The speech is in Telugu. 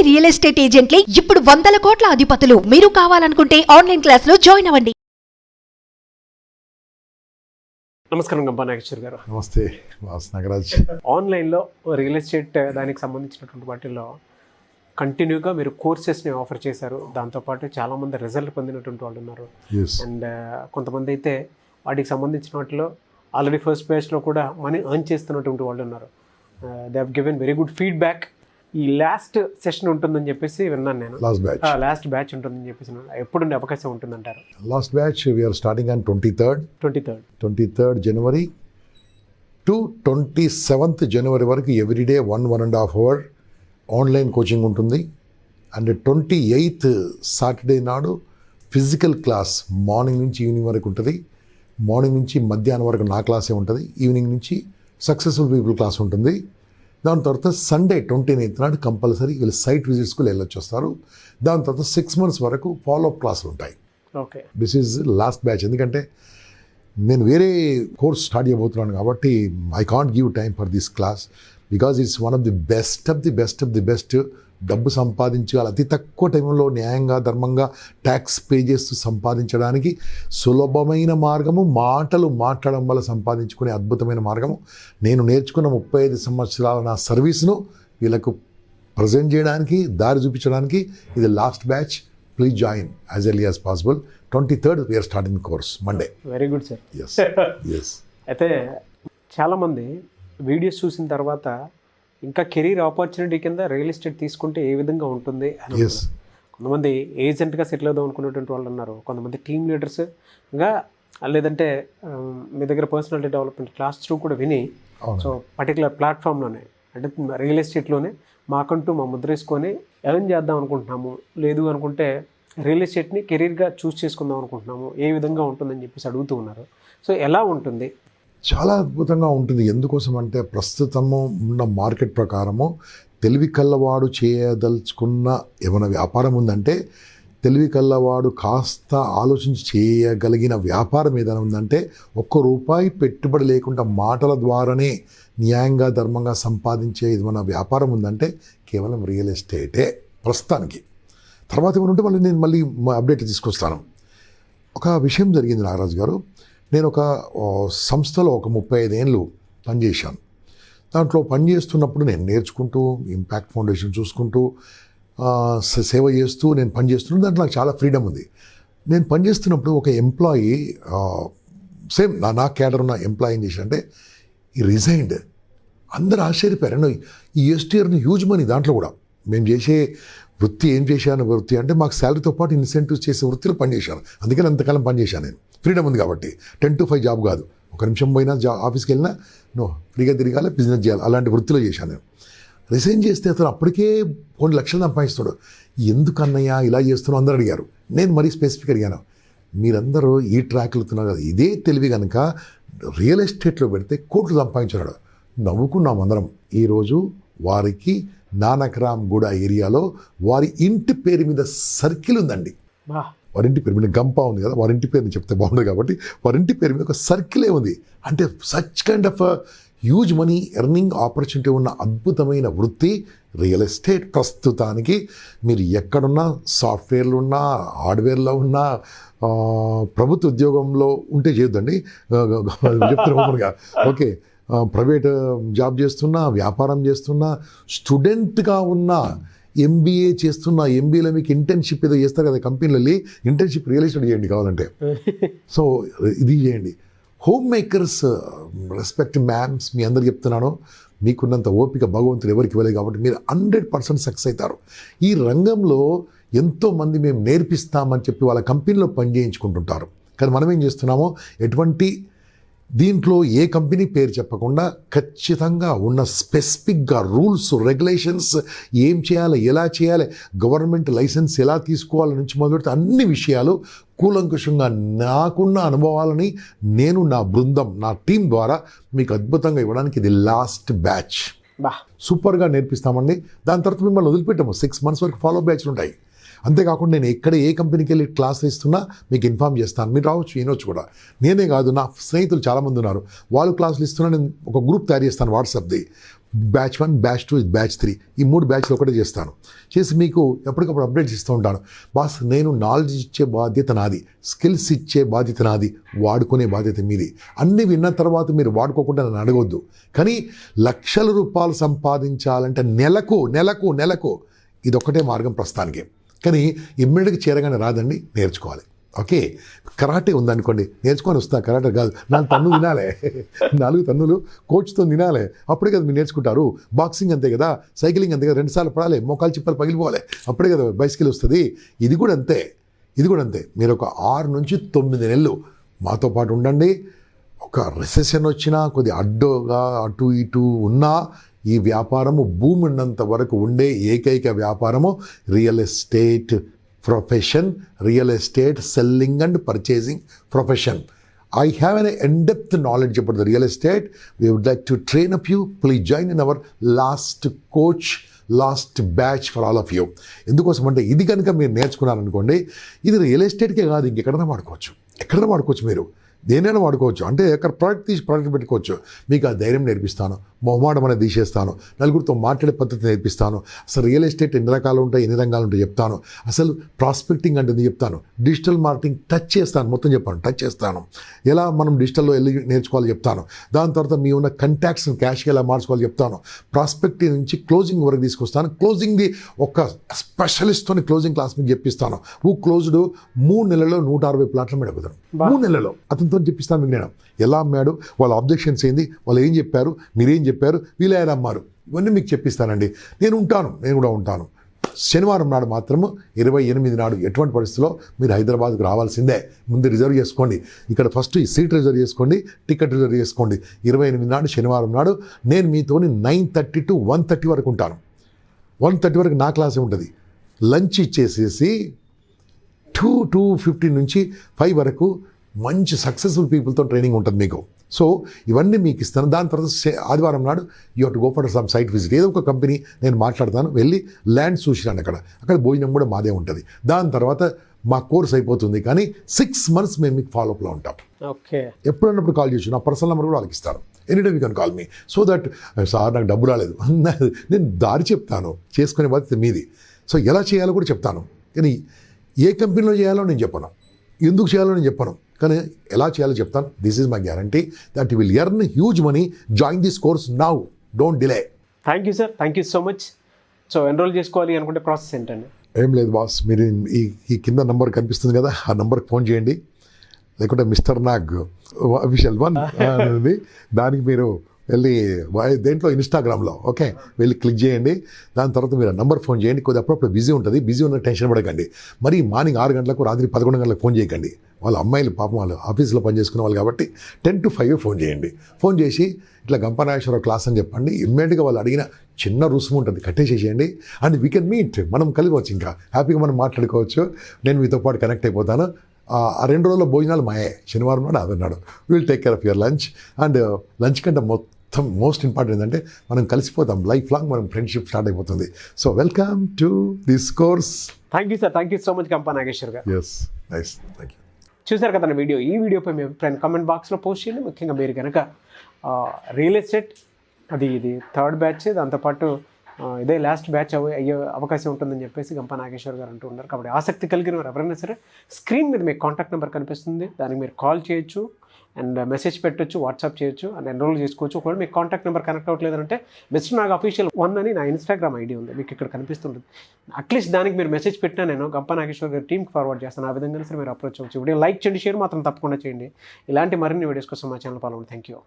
అన్ని రియల్ ఎస్టేట్ ఏజెంట్లే ఇప్పుడు 100 కోట్ల అధిపతులు. మీరు కావాలనుకుంటే ఆన్లైన్ క్లాస్ లో జాయిన్ అవ్వండి. నమస్కారం గంపా నాగేశ్వర్ గారు. నమస్తే నాగరాజ్. ఆన్లైన్లో రియల్ ఎస్టేట్ దానికి సంబంధించినటువంటి వాటిల్లో కంటిన్యూగా మీరు కోర్సెస్ని ఆఫర్ చేశారు. దాంతోపాటు చాలామంది రిజల్ట్ పొందినటువంటి వాళ్ళు ఉన్నారు. అండ్ కొంతమంది అయితే వాటికి సంబంధించిన వాటిలో ఆల్రెడీ ఫస్ట్ బ్యాచ్లో కూడా మనీ ఎర్న్ చేస్తున్నటువంటి వాళ్ళు ఉన్నారు. They have given very good feedback. ఈ లాస్ట్ సెషన్ ఉంటుందని చెప్పేసి విన్నాను నేను. లాస్ట్ బ్యాచ్ ఉంటుందని చెప్పేసి ఎప్పుడు అవకాశం ఉంటుందంటారు? Last batch we're starting on 23rd January to 27th January వరకు ఎవ్రీడే 1.5 hour ఆన్లైన్ కోచింగ్ ఉంటుంది. అండ్ 28th సాటర్డే నాడు ఫిజికల్ క్లాస్ మార్నింగ్ నుంచి ఈవినింగ్ వరకు ఉంటుంది. మార్నింగ్ నుంచి మధ్యాహ్నం వరకు నా క్లాసే ఉంటుంది. ఈవినింగ్ నుంచి సక్సెస్ఫుల్ పీపుల్ క్లాస్ ఉంటుంది. దాని తర్వాత సండే 29th నాడు కంపల్సరీ వీళ్ళు సైట్ విజిట్స్కి వెళ్ళొచ్చి వస్తారు. దాని తర్వాత 6 months వరకు ఫాలోఅప్ క్లాసులు ఉంటాయి. Okay, this is lost batch. ఎందుకంటే నేను వేరే కోర్స్ స్టార్ట్ చేయబోతున్నాను కాబట్టి I can't give time for this class because it's one of the best. డబ్బు సంపాదించాలి అతి తక్కువ టైంలో న్యాయంగా ధర్మంగా ట్యాక్స్ పే చేస్తూ సంపాదించడానికి సులభమైన మార్గము, మాటలు మాట్లాడడం వల్ల సంపాదించుకునే అద్భుతమైన మార్గము. నేను నేర్చుకున్న 35 సంవత్సరాల నా సర్వీస్ను వీళ్ళకు ప్రజెంట్ చేయడానికి, దారి చూపించడానికి ఇది last batch. Please join as early as possible. 23rd we're starting course Monday. Very good sir. Yes. అయితే చాలామంది వీడియోస్ చూసిన తర్వాత ఇంకా కెరీర్ ఆపర్చునిటీ కింద రియల్ ఎస్టేట్ తీసుకుంటే ఏ విధంగా ఉంటుంది అని కొంతమంది ఏజెంట్గా సెటిల్ అవుదాం అనుకునేటువంటి వాళ్ళు ఉన్నారు. కొంతమంది టీమ్ లీడర్స్గా, లేదంటే మీ దగ్గర పర్సనాలిటీ డెవలప్మెంట్ క్లాస్ రూమ్ కూడా విని సో పర్టికులర్ ప్లాట్ఫామ్లోనే అంటే రియల్ ఎస్టేట్లోనే మాకంటూ మా ముద్ర వేసుకొని ఎర్న్ చేద్దాం అనుకుంటున్నాము, లేదు అనుకుంటే రియల్ ఎస్టేట్ని కెరీర్గా చూస్ చేసుకుందాం అనుకుంటున్నాము, ఏ విధంగా ఉంటుందని చెప్పేసి అడుగుతూ ఉన్నారు. సో ఎలా ఉంటుంది? చాలా అద్భుతంగా ఉంటుంది. ఎందుకోసం అంటే ప్రస్తుతము ఉన్న మార్కెట్ ప్రకారము తెలివి కల్లవాడు చేయదలుచుకున్న ఏమైనా వ్యాపారం ఉందంటే, తెలివి కల్లవాడు కాస్త ఆలోచించి చేయగలిగిన వ్యాపారం ఏదైనా ఉందంటే, ₹1 పెట్టుబడి లేకుండా మాటల ద్వారానే న్యాయంగా ధర్మంగా సంపాదించే ఏమైనా వ్యాపారం ఉందంటే కేవలం రియల్ ఎస్టేటే ప్రస్తుతానికి. తర్వాత ఏమైనా ఉంటే నేను మళ్ళీ అప్డేట్ తీసుకొస్తాను. ఒక విషయం జరిగింది నాగరాజు గారు. నేను ఒక సంస్థలో ఒక 35 ఏళ్ళు పనిచేశాను. దాంట్లో పనిచేస్తున్నప్పుడు నేను నేర్చుకుంటూ, ఇంపాక్ట్ ఫౌండేషన్ చూసుకుంటూ, సేవ చేస్తూ నేను పనిచేస్తున్నాను. దాంట్లో నాకు చాలా ఫ్రీడమ్ ఉంది. నేను పనిచేస్తున్నప్పుడు ఒక ఎంప్లాయీ, సేమ్ నా క్యాడర్ ఉన్న ఎంప్లాయీ ఏం చేశాడంటే ఈ రిజైన్డ్. అందరూ ఆశ్చర్యపోయారు. ఈ ఎస్టీఆర్ని హ్యూజ్ మనీ. దాంట్లో కూడా మేము చేసే వృత్తి ఏం చేశాను, వృత్తి అంటే మాకు శాలరీతో పాటు ఇన్సెంటివ్స్ చేసే వృత్తిలో పనిచేశాను. అందుకని అంతకాలం పనిచేశాను. నేను ఫ్రీడమ్ ఉంది కాబట్టి 10 to 5 జాబ్ కాదు. ఒక నిమిషం పోయినా ఆఫీస్కి వెళ్ళినా ఫ్రీగా తిరగాలి, బిజినెస్ చేయాలి, అలాంటి వృత్తిలో చేశాను నేను. రిజైన్ చేస్తే అతను అప్పటికే కొన్ని లక్షలు సంపాదిస్తాడు. ఎందుకు అన్నయ్య ఇలా చేస్తున్నావు అందరూ అడిగారు. నేను మరీ స్పెసిఫిక్ అడిగాను, మీరందరూ ఈ ట్రాక్ వెళ్తున్నారు కదా, ఇదే తెలివి కనుక రియల్ ఎస్టేట్లో పెడితే కోట్లు సంపాదించాడు. నవ్వుకున్నాం అందరం. ఈరోజు వారికి నానక్రామ్ గూడ ఏరియాలో వారి ఇంటి పేరు మీద సర్కిల్ ఉందండి. వారింటి పేరు మీద గంప ఉంది కదా, వారింటి పేరుని చెప్తే బాగుండదు కాబట్టి వారింటి పేరు మీద ఒక సర్కిలే ఉంది. అంటే such kind of huge money earning opportunity ఉన్న అద్భుతమైన వృత్తి రియల్ ఎస్టేట్. ప్రస్తుతానికి మీరు ఎక్కడున్నా, సాఫ్ట్వేర్లో ఉన్నా, హార్డ్వేర్లో ఉన్నా, ప్రభుత్వ ఉద్యోగంలో ఉంటే చేయొద్దండి, చెప్తున్నా. ఓకే, ప్రైవేట్ జాబ్ చేస్తున్నా, వ్యాపారం చేస్తున్నా, స్టూడెంట్గా ఉన్న, MBA చేస్తున్నా, MBAలో మీకు ఇంటర్న్షిప్ ఏదో చేస్తారు కదా కంపెనీలలో, ఇంటర్న్షిప్ రియల్ ఎస్టేట్ చేయండి కావాలంటే. సో ఇది చేయండి. హోమ్ మేకర్స్, రెస్పెక్ట్ మ్యామ్స్, మీ అందరు చెప్తున్నాను, మీకున్నంత ఓపిక భగవంతుడు ఎవరికి ఇవ్వలేదు కాబట్టి మీరు 100% సక్సెస్ అవుతారు. ఈ రంగంలో ఎంతోమంది మేము నేర్పిస్తామని చెప్పి వాళ్ళ కంపెనీలో పని చేయించుకుంటుంటారు. కానీ మనం ఏం చేస్తున్నామో, ఎటువంటి దీంట్లో ఏ కంపెనీ పేరు చెప్పకుండా ఖచ్చితంగా ఉన్న స్పెసిఫిక్గా రూల్స్, రెగ్యులేషన్స్, ఏం చేయాలి, ఎలా చేయాలి, గవర్నమెంట్ లైసెన్స్ ఎలా తీసుకోవాలి నుంచి మొదలుపెడితే అన్ని విషయాలు కూలంకుషంగా నాకున్న అనుభవాలని నేను, నా బృందం, నా టీం ద్వారా మీకు అద్భుతంగా ఇవ్వడానికి ఇది లాస్ట్ బ్యాచ్. సూపర్గా నేర్పిస్తామండి. దాని తర్వాత మిమ్మల్ని వదిలిపెట్టాము. 6 months వరకు ఫాలో బ్యాచ్లు ఉంటాయి. అంతేకాకుండా నేను ఎక్కడ ఏ కంపెనీకి వెళ్ళి క్లాసులు ఇస్తున్నా మీకు ఇన్ఫామ్ చేస్తాను, మీరు రావచ్చు, వినొచ్చు కూడా. నేనే కాదు, నా స్నేహితులు చాలామంది ఉన్నారు, వాళ్ళు క్లాసులు ఇస్తున్నా, నేను ఒక గ్రూప్ తయారు చేస్తాను వాట్సాప్ది, బ్యాచ్ 1, బ్యాచ్ 2, బ్యాచ్ 3, ఈ 3 బ్యాచ్లు ఒకటే చేస్తాను. చేసి మీకు ఎప్పటికప్పుడు అప్డేట్స్ ఇస్తూ ఉంటాను. బాస్, నేను నాలెడ్జ్ ఇచ్చే బాధ్యత నాది, స్కిల్స్ ఇచ్చే బాధ్యత నాది, వాడుకునే బాధ్యత మీది. అన్నీ విన్న తర్వాత మీరు వాడుకోకుండా నన్ను అడగొద్దు. కానీ లక్షల రూపాయలు సంపాదించాలంటే నెలకు ఇది ఒక్కటే మార్గం ప్రస్తుతానికి. కానీ ఇమ్మీడియట్గా చేరగానే రాదండి, నేర్చుకోవాలి. ఓకే, కరాటే ఉందనుకోండి, నేర్చుకొని వస్తా, కరాటే కాదు, 4 తన్నులు తినాలి, 4 తన్నులు కోచ్తో తినాలి, అప్పుడే కదా మీరు నేర్చుకుంటారు. బాక్సింగ్ అంతే కదా, సైక్లింగ్ అంతే కదా, 2 సార్లు పడాలి, మోకాలు చిప్పలు పగిలిపోవాలి, అప్పుడే కదా బైసికల్ వస్తుంది. ఇది కూడా అంతే. మీరు ఒక 6 నుంచి 9 నెలలు మాతో పాటు ఉండండి. ఒక రిసెషన్ వచ్చినా, కొద్ది అడ్డుగా అటు ఇటు ఉన్నా, ఈ వ్యాపారము భూమి ఉన్నంత వరకు ఉండే ఏకైక వ్యాపారము real estate profession, real estate selling and purchasing profession. I have an in-depth knowledge about the real estate. We would like to train up you. Please join in our last batch for all of you. ఎందుకోసం అంటే ఇది కనుక మీరు నేర్చుకున్నారనుకోండి, ఇది రియల్ ఎస్టేట్కే కాదు, ఇంకెక్కడైనా వాడుకోవచ్చు మీరు, దేనైనా వాడుకోవచ్చు. అంటే ఎక్కడ ప్రోడక్ట్ పెట్టుకోవచ్చు. మీకు ఆ ధైర్యం నేర్పిస్తాను, మొహమాటం అనేది తీసేస్తాను, నలుగురితో మాట్లాడే పద్ధతి నేర్పిస్తాను. అసలు రియల్ ఎస్టేట్ ఎన్ని రకాలు ఉంటాయి, ఎన్ని రంగాలు ఉంటాయి చెప్తాను. అసలు ప్రాస్పెక్టింగ్ అంటే చెప్తాను, డిజిటల్ మార్కెటింగ్ టచ్ చేస్తాను, ఎలా మనం డిజిటల్లో వెళ్ళి నేర్చుకోవాలి చెప్తాను. దాని తర్వాత మీ ఉన్న కంటాక్ట్స్ని క్యాష్గా ఎలా మార్చుకోవాలి చెప్తాను. ప్రాస్పెక్టింగ్ నుంచి క్లోజింగ్ వరకు తీసుకొస్తాను. క్లోజింగ్ది ఒక స్పెషలిస్ట్తోని క్లోజింగ్ క్లాస్ మీకు చెప్పిస్తాను. క్లోజ్డ్ 3 నెలల్లో 160 ప్లాట్ల మీద అడుగుతాను. 3 నెలల్లో అతనితో చెప్పిస్తాను మీకు నేను. ఎలా అమ్మాడు, వాళ్ళ ఆబ్జెక్షన్స్ ఏంది, వాళ్ళు ఏం చెప్పారు, మీరేం చెప్పారు, వీళ్ళు ఎలా అమ్మారు, ఇవన్నీ మీకు చెప్పిస్తానండి. నేను కూడా ఉంటాను. శనివారం నాడు మాత్రము 28 నాడు ఎటువంటి పరిస్థితుల్లో మీరు హైదరాబాద్కు రావాల్సిందే. ముందు రిజర్వ్ చేసుకోండి. ఇక్కడ ఫస్ట్ ఈ సీట్ రిజర్వ్ చేసుకోండి, టికెట్ రిజర్వ్ చేసుకోండి. 28 నాడు శనివారం నాడు నేను మీతోని 9:30 to 1:30 వరకు ఉంటాను. 1:30 వరకు నా క్లాసే ఉంటుంది. లంచ్ ఇచ్చేసేసి 2:15 నుంచి 5 వరకు మంచి సక్సెస్ఫుల్ పీపుల్తో ట్రైనింగ్ ఉంటుంది మీకు. సో ఇవన్నీ మీకు ఇస్తాను. దాని తర్వాత ఆదివారం నాడు you have to go for some site visit. ఏదో ఒక కంపెనీ నేను మాట్లాడతాను, వెళ్ళి ల్యాండ్ చూసినాను, అక్కడ భోజనం కూడా మాదే ఉంటుంది. దాని తర్వాత మా కోర్స్ అయిపోతుంది. కానీ 6 months మేము మీకు ఫాలోఅప్లో ఉంటాం. ఓకే, ఎప్పుడన్నప్పుడు కాల్ చేయొచ్చు. నా పర్సనల్ నెంబర్ కూడా వాళ్ళకి ఇస్తాను. Anytime you can call me. So that sir నాకు డబ్బు రాలేదు, నేను దారి చెప్తాను, చేసుకునే బాధ్యత మీది. సో ఎలా చేయాలో కూడా చెప్తాను. కానీ ఏ కంపెనీలో చేయాలో నేను చెప్పను, ఎందుకు చేయాలో నేను చెప్పను, కానీ ఎలా చేయాలో చెప్తాను. This is my guarantee that you will earn huge money. Join this course now, don't delay. Thank you sir, thank you so much. So enrol చేసుకోవాలి అనుకుంటే ప్రాసెస్ ఏంటండి? ఏం లేదు బాస్, మీరు ఈ కింద నంబర్ కనిపిస్తుంది కదా, ఆ నంబర్కి ఫోన్ చేయండి. లేకుంటే మిస్టర్ నాగ్ అఫీషియల్ 1 అనేది, దానికి మీరు వెళ్ళి దేంట్లో ఇన్స్టాగ్రామ్లో ఓకే వెళ్ళి క్లిక్ చేయండి. దాని తర్వాత మీరు నంబర్ ఫోన్ చేయండి. కొద్దిగా అప్పుడప్పుడు బిజీ ఉంటుంది, బిజీ ఉన్న టెన్షన్ పడకండి. మరి మార్నింగ్ 6 గంటలకు, రాత్రి 11 గంటలకు ఫోన్ చేయకండి. వాళ్ళ అమ్మాయిలు పాపం వాళ్ళు ఆఫీస్లో పనిచేసుకునే వాళ్ళు కాబట్టి 10 to 5 ఫోన్ చేయండి. ఫోన్ చేసి ఇట్లా గంపనాగేశ్వరరావు క్లాస్ అని చెప్పండి. ఇమ్మీడియట్గా వాళ్ళు అడిగిన చిన్న రుసుము ఉంటుంది, కట్టేసేసేయండి. అండ్ వీ కెన్ మీట్, మనం కలిగవచ్చు, ఇంకా హ్యాపీగా మనం మాట్లాడుకోవచ్చు. నేను మీతో పాటు కనెక్ట్ అయిపోతాను. ఆ 2 రోజుల భోజనాలు మాయే, శనివారం నాడు అదన్నాడు. Will take care of your lunch. And lunch కంటే మోస్ట్ ఇంపార్టెంట్ ఏంటంటే మనం కలిసిపోతాం, లైఫ్ లాంగ్ మనం ఫ్రెండ్షిప్ స్టార్ట్ అయిపోతుంది. So welcome to this course. Thank you sir, thank you so much Gampa Nageshwar గారు. Yes, nice, thank you. చూసారు కదా వీడియో. ఈ వీడియోపై మీ అభిప్రాయం కామెంట్ బాక్స్లో పోస్ట్ చేయండి. ముఖ్యంగా మీరు కనుక రియల్ ఎస్టేట్ ఇది 3rd బ్యాచ్, దాంతోపాటు ఇదే లాస్ట్ బ్యాచ్ అయ్యే అవకాశం ఉంటుందని చెప్పేసి గంపా నాగేశ్వర్ గారు అంటూ ఉన్నారు. కాబట్టి ఆసక్తి కలిగిన వారు ఎవరైనా సరే స్క్రీన్ మీద మీకు కాంటాక్ట్ నెంబర్ కనిపిస్తుంది, దానికి మీరు కాల్ చేయొచ్చు అండ్ మెసేజ్ పెట్టొచ్చు, వాట్సాప్ చేయొచ్చు అండ్ ఎన్రోల్ చేసుకోవచ్చు. ఒకవేళ మీకు కాంటాక్ట్ నెంబర్ కనెక్ట్ అవ్వట్లేదంటే మిస్టర్ నాగ్ అఫీషియల్ 1 అని నా ఇన్స్టాగ్రామ్ ఐడి ఉంది, మీకు ఇక్కడ కనిపిస్తుంటుంది. అట్లీస్ట్ దానికి మీరు మెసేజ్ పెట్టినా నేను గంపా నాగేశ్వర్ గారి టీమ్కి ఫార్వర్డ్ చేస్తాను. ఆ విధంగా సరే మీరు అప్రోచ్ అవ్వచ్చు. వీడియో లైక్ చేయండి, షేర్ మాత్రం తప్పకుండా చేయండి. ఇలాంటి మరిన్ని వీడియోస్ కోసం మా ఛానల్ ఫాలో అవ్వండి. Thank you.